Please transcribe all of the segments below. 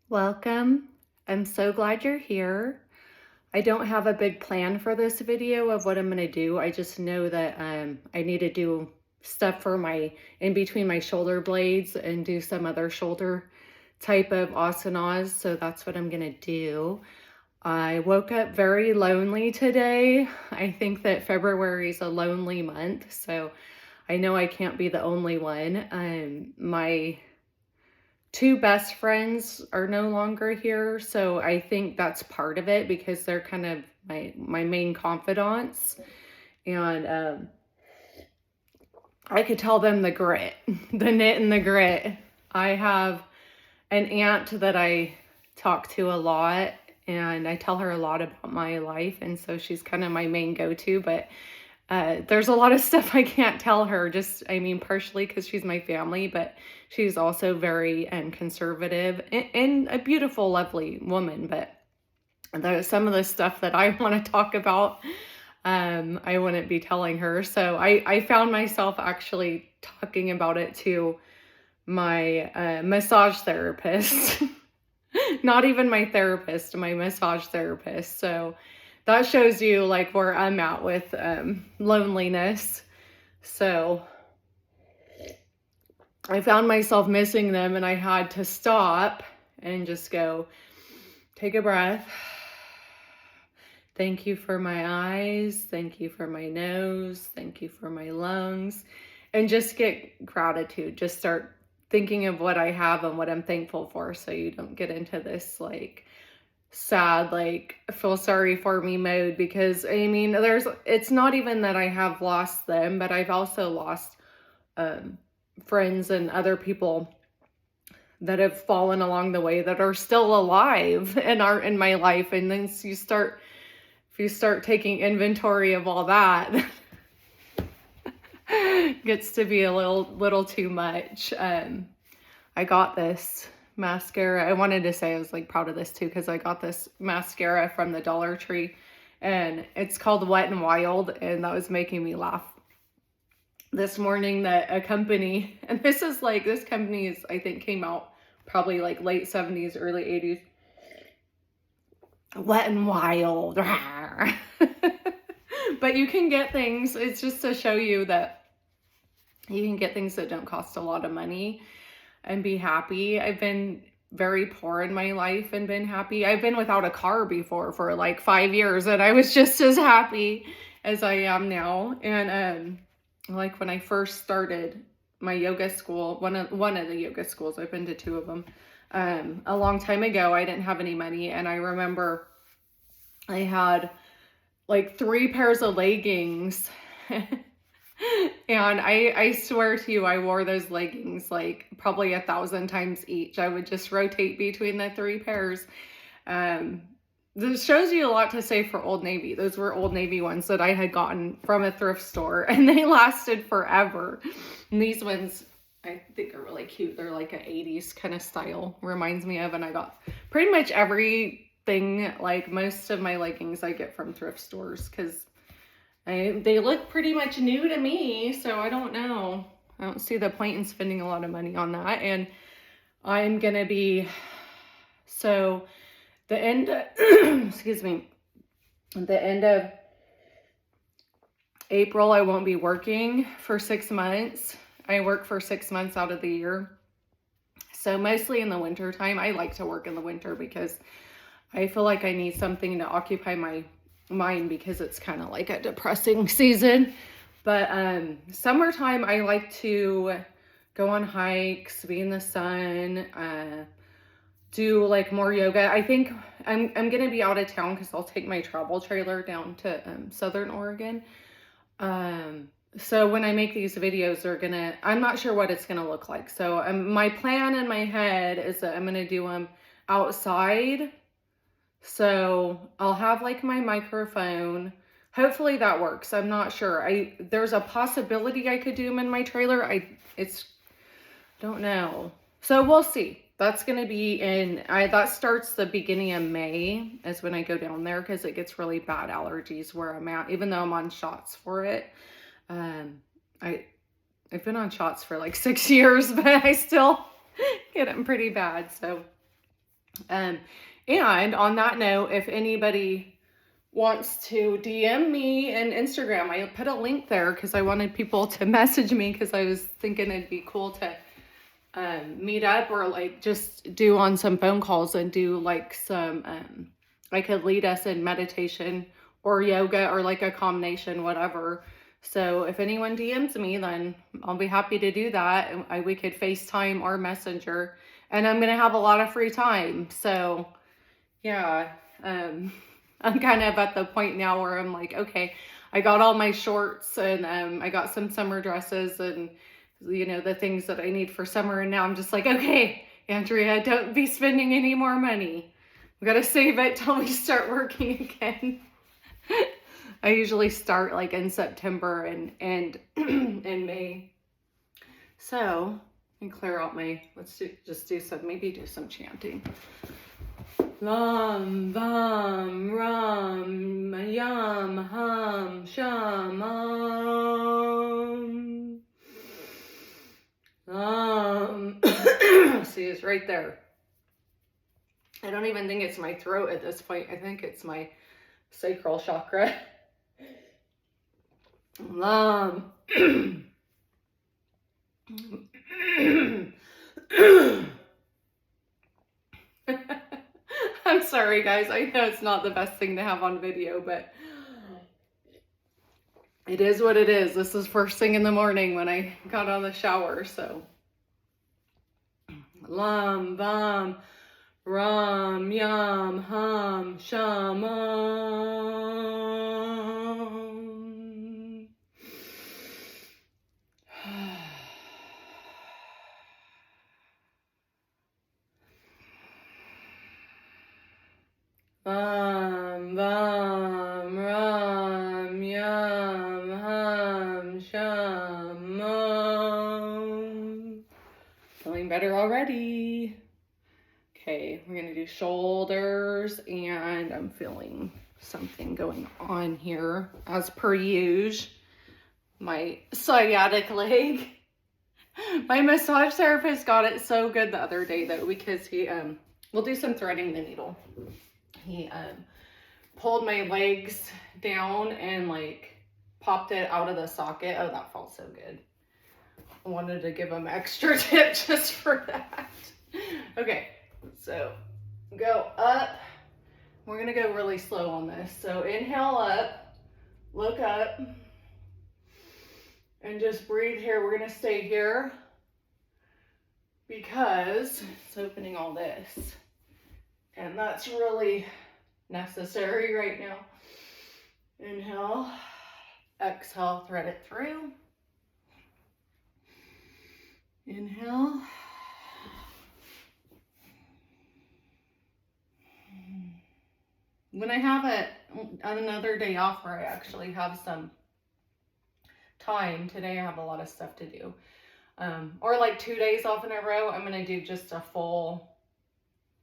Welcome. I'm so glad you're here. I don't have a big plan for this video of what I'm going to do. I just know that I need to do stuff for in between my shoulder blades and do some other shoulder type of asanas. So that's what I'm going to do. I woke up very lonely today. I think that February is a lonely month. So I know I can't be the only one. My two best friends are no longer here, so I think that's part of it because they're kind of my main confidants, and I could tell them the grit, the knit and the grit. I have an aunt that I talk to a lot, and I tell her a lot about my life, and so she's kind of my main go-to, but there's a lot of stuff I can't tell her, partially because she's my family, but she's also very conservative and a beautiful, lovely woman. But some of the stuff that I want to talk about, I wouldn't be telling her. So I found myself actually talking about it to my massage therapist. Not even my therapist, my massage therapist. So that shows you like where I'm at with loneliness. So I found myself missing them, and I had to stop and just go, take a breath. Thank you for my eyes. Thank you for my nose. Thank you for my lungs. And just get gratitude. Just start thinking of what I have and what I'm thankful for, so you don't get into this like sad, like feel sorry for me mode, because it's not even that I have lost them, but I've also lost friends and other people that have fallen along the way that are still alive and are in my life. And then if you start taking inventory of all that, gets to be a little too much. I got this mascara. I wanted to say I was like proud of this too, because I got this mascara from the Dollar Tree, and it's called Wet n Wild, and that was making me laugh this morning. That a company, and this company is, I think, came out probably like late 70s, early 80s. Wet n Wild. But you can get things, it's just to show you that you can get things that don't cost a lot of money and be happy. I've been very poor in my life and been happy. I've been without a car before for like 5 years, and I was just as happy as I am now. And like when I first started my yoga school, one of the yoga schools, I've been to two of them, a long time ago, I didn't have any money, and I remember I had like 3 pairs of leggings. And I swear to you, I wore those leggings like probably 1,000 times each. I would just rotate between the 3 pairs. This shows you a lot to say for Old Navy. Those were Old Navy ones that I had gotten from a thrift store, and they lasted forever. And these ones, I think, are really cute. They're like an 80s kind of style, reminds me of. And I got pretty much everything, like most of my leggings I get from thrift stores, because they look pretty much new to me, so I don't know. I don't see the point in spending a lot of money on that. And I'm going to be, so the end, excuse me, the end of April, I won't be working for 6 months. I work for 6 months out of the year. So mostly in the winter time. I like to work in the winter because I feel like I need something to occupy my mind, because it's kind of like a depressing season. But summertime, I like to go on hikes, be in the sun, do like more yoga. I think I'm gonna be out of town because I'll take my travel trailer down to Southern Oregon. So when I make these videos, I'm not sure what it's gonna look like. So my plan in my head is that I'm gonna do them outside. So I'll have like my microphone. Hopefully that works. I'm not sure. There's a possibility I could do them in my trailer. Don't know. So we'll see. That's going to be that starts the beginning of May is when I go down there, because it gets really bad allergies where I'm at, even though I'm on shots for it. I've been on shots for like 6 years, but I still get them pretty bad. So And on that note, if anybody wants to DM me and Instagram, I put a link there because I wanted people to message me, because I was thinking it'd be cool to meet up, or like just do on some phone calls and do like some, I could lead us in meditation or yoga or like a combination, whatever. So if anyone DMs me, then I'll be happy to do that. And we could FaceTime or Messenger, and I'm going to have a lot of free time. So yeah, I'm kind of at the point now where I'm like, okay, I got all my shorts, and I got some summer dresses and, you know, the things that I need for summer. And now I'm just like, okay, Andrea, don't be spending any more money. We got to save it till we start working again. I usually start like in September and in May. So, and clear out my, maybe do some chanting. Lam, vam, ram, yam, ham, sham, see, it's right there. I don't even think it's my throat at this point. I think it's my sacral chakra. Lam. I'm sorry, guys. I know it's not the best thing to have on video, but it is what it is. This is first thing in the morning when I got out of the shower, so. Lam, vam, ram, yam, ham, shamam. Vam, vam, ram, yam, ham, shamam. Feeling better already. Okay, we're gonna do shoulders, and I'm feeling something going on here as per usual. My sciatic leg. My massage therapist got it so good the other day though, because he we'll do some threading the needle. He pulled my legs down and like popped it out of the socket. Oh, that felt so good. I wanted to give him extra tip just for that. Okay, so go up. We're gonna go really slow on this. So inhale up, look up, and just breathe here. We're gonna stay here because it's opening all this. And that's really necessary right now. Inhale, exhale, thread it through. Inhale. When I have another day off where I actually have some time, today I have a lot of stuff to do. Or like 2 days off in a row, I'm gonna do just a full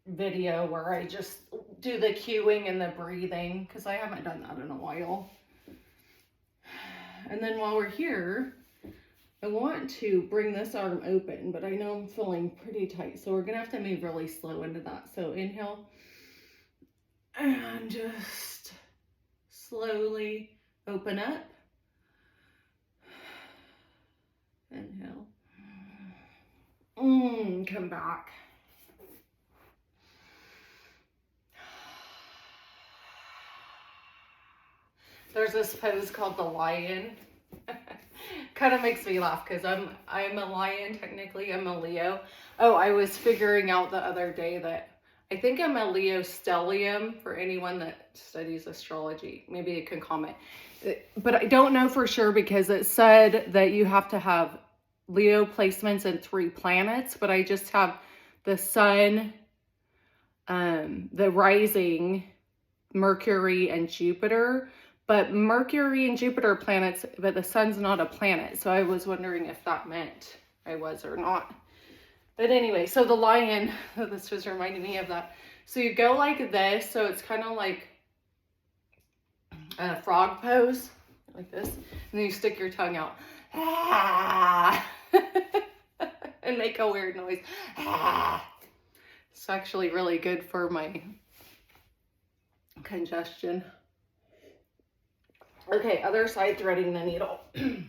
video where I just do the cueing and the breathing, because I haven't done that in a while. And then while we're here, I want to bring this arm open, but I know I'm feeling pretty tight, so we're gonna have to move really slow into that. So inhale, and just slowly open up. Inhale. Come back. There's this pose called the lion. Kind of makes me laugh because I'm a lion technically. I'm a Leo. Oh, I was figuring out the other day that I think I'm a Leo stellium, for anyone that studies astrology. Maybe you can comment. But I don't know for sure because it said that you have to have Leo placements in 3 planets, but I just have the sun, the rising, Mercury, and Jupiter. But Mercury and Jupiter are planets, but the sun's not a planet. So I was wondering if that meant I was or not. But anyway, so the lion, this was reminding me of that. So you go like this, so it's kind of like a frog pose, like this. And then you stick your tongue out. Ah! And make a weird noise. Ah! It's actually really good for my congestion. Okay, other side, threading the needle. Inhale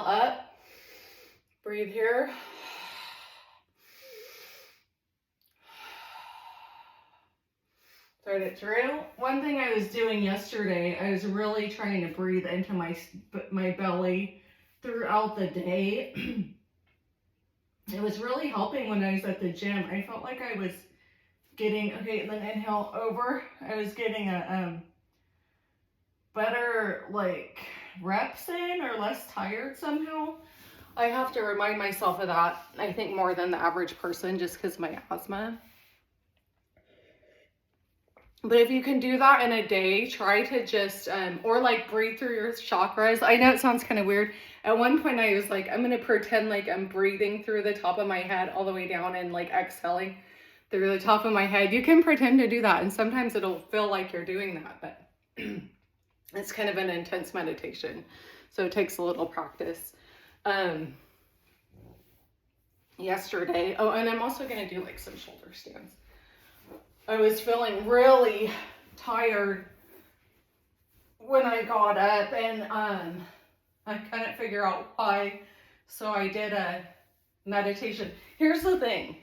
up, breathe here. Thread it through. One thing I was doing yesterday, I was really trying to breathe into my belly throughout the day. It was really helping when I was at the gym. I felt like I was getting, okay, and then inhale over. I was getting a better like reps in, or less tired somehow. I have to remind myself of that, I think, more than the average person, just because of my asthma. But if you can do that in a day, try to just, or like breathe through your chakras. I know it sounds kind of weird. At one point I was like, I'm going to pretend like I'm breathing through the top of my head all the way down and like exhaling through the top of my head. You can pretend to do that, and sometimes it'll feel like you're doing that, but it's kind of an intense meditation. So it takes a little practice. Yesterday, oh, and I'm also going to do like some shoulder stands. I was feeling really tired when I got up, and I couldn't figure out why. So I did a meditation. Here's the thing.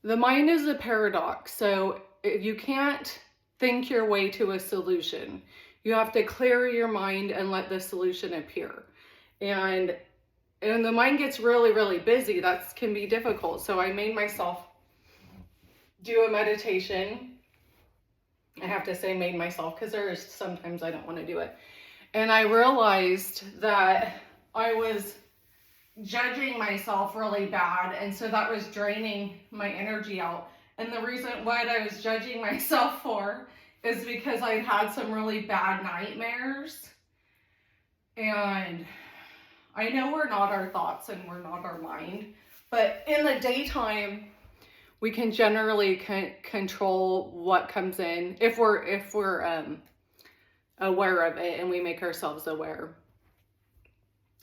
The mind is a paradox. So if you can't think your way to a solution, you have to clear your mind and let the solution appear. And the mind gets really, really busy. That can be difficult. So I made myself do a meditation. I have to say made myself, because there's sometimes I don't want to do it. And I realized that I was judging myself really bad, and so that was draining my energy out. And the reason what I was judging myself for is because I'd had some really bad nightmares. And I know we're not our thoughts and we're not our mind, but in the daytime we can generally control what comes in if we're aware of it, and we make ourselves aware.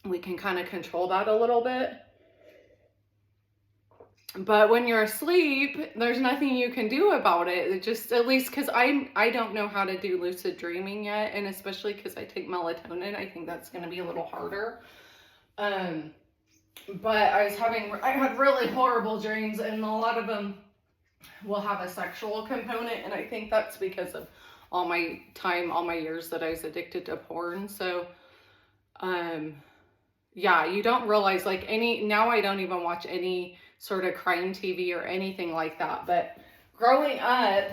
We can kind of control that a little bit. But when you're asleep, there's nothing you can do about it. It just, at least because I don't know how to do lucid dreaming yet, and especially because I take melatonin, I think that's going to be a little harder. But I had really horrible dreams, and a lot of them will have a sexual component, and I think that's because of all my years that I was addicted to porn. So, yeah, you don't realize, like, now I don't even watch any sort of crime TV or anything like that. But growing up,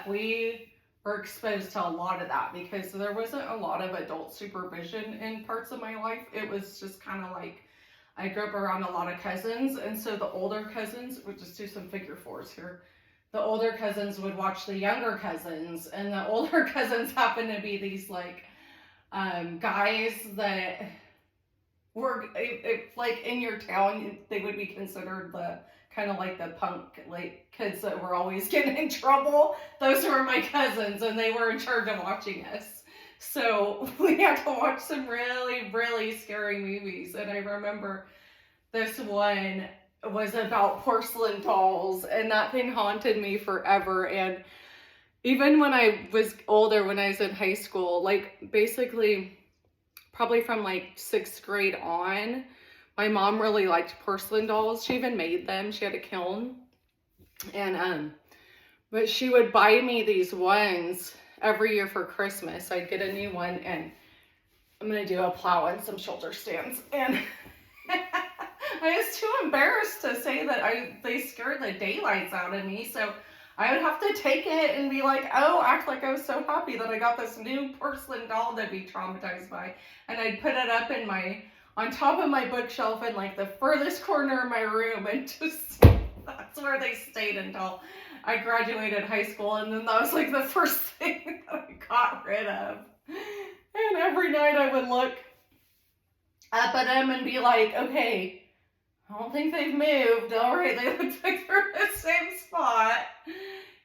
we were exposed to a lot of that because there wasn't a lot of adult supervision in parts of my life. It was just kind of like, I grew up around a lot of cousins, and so the older cousins would just do some figure fours here. The older cousins would watch the younger cousins, and the older cousins happened to be these like guys that were like in your town. They would be considered the kind of like the punk like kids that were always getting in trouble. Those were my cousins, and they were in charge of watching us. So we had to watch some really, really scary movies. And I remember this one was about porcelain dolls, and that thing haunted me forever. And even when I was older, when I was in high school, like basically probably from like 6th grade on, my mom really liked porcelain dolls. She even made them. She had a kiln. And but she would buy me these ones every year for Christmas. I'd get a new one, and I'm going to do a plow and some shoulder stands. And I was too embarrassed to say that they scared the daylights out of me. So I would have to take it and be like, oh, act like I was so happy that I got this new porcelain doll to be traumatized by. And I'd put it up on top of my bookshelf in like the furthest corner of my room, and just, that's where they stayed until I graduated high school. And then that was like the first thing that I got rid of. And every night I would look up at them and be like, okay, I don't think they've moved. All right, they look like they're in the same spot.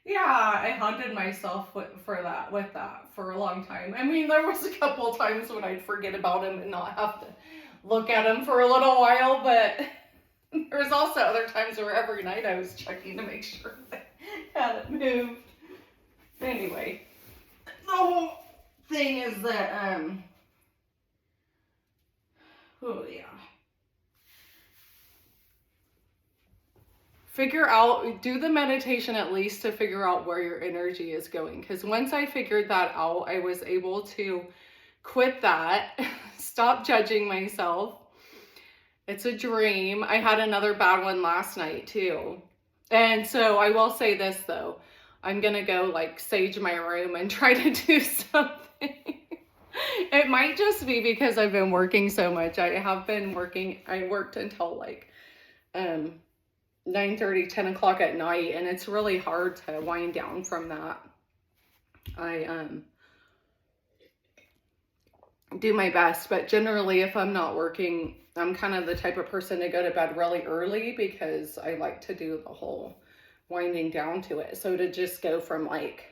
Yeah, I haunted myself with that for a long time. I mean, there was a couple times when I'd forget about them and not have to look at them for a little while, but There's also other times where every night I was checking to make sure I hadn't moved. Anyway, the whole thing is that, oh yeah. Do the meditation at least to figure out where your energy is going. Because once I figured that out, I was able to quit that, stop judging myself. It's a dream. I had another bad one last night too. And so I will say this though, I'm gonna go like sage my room and try to do something. It might just be because I've been working so much. I worked until like 9:30, 10 o'clock at night, and it's really hard to wind down from that. I do my best, but generally if I'm not working, I'm kind of the type of person to go to bed really early because I like to do the whole winding down to it. So to just go from like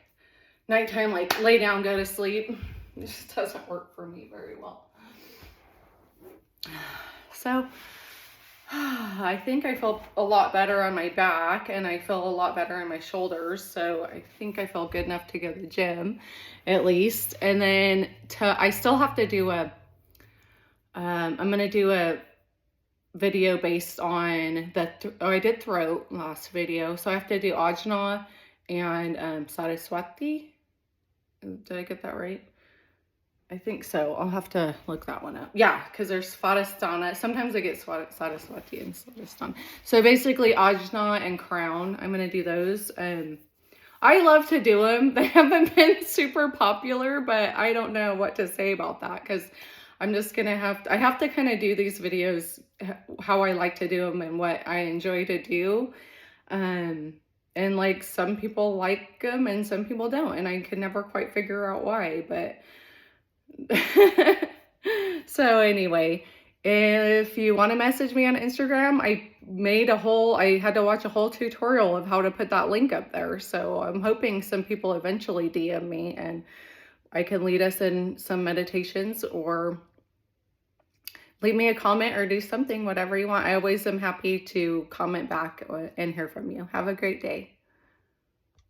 nighttime, like lay down, go to sleep, it just doesn't work for me very well. So I think I feel a lot better on my back and I feel a lot better on my shoulders. So I think I feel good enough to go to the gym at least. And then I still have to do I'm going to do a video based on I did throat last video. So I have to do Ajna and Saraswati. Did I get that right? I think so. I'll have to look that one up. Yeah, because there's Svadhisthana. Sometimes I get Saraswati and Svadhisthana. So basically Ajna and Crown. I'm going to do those. I love to do them. They haven't been super popular, but I don't know what to say about that because I'm just going to I have to kind of do these videos how I like to do them and what I enjoy to do. And like some people like them and some people don't. And I can never quite figure out why, but so anyway, if you want to message me on Instagram, I had to watch a whole tutorial of how to put that link up there. So I'm hoping some people eventually DM me and I can lead us in some meditations or leave me a comment or do something, whatever you want. I always am happy to comment back and hear from you. Have a great day.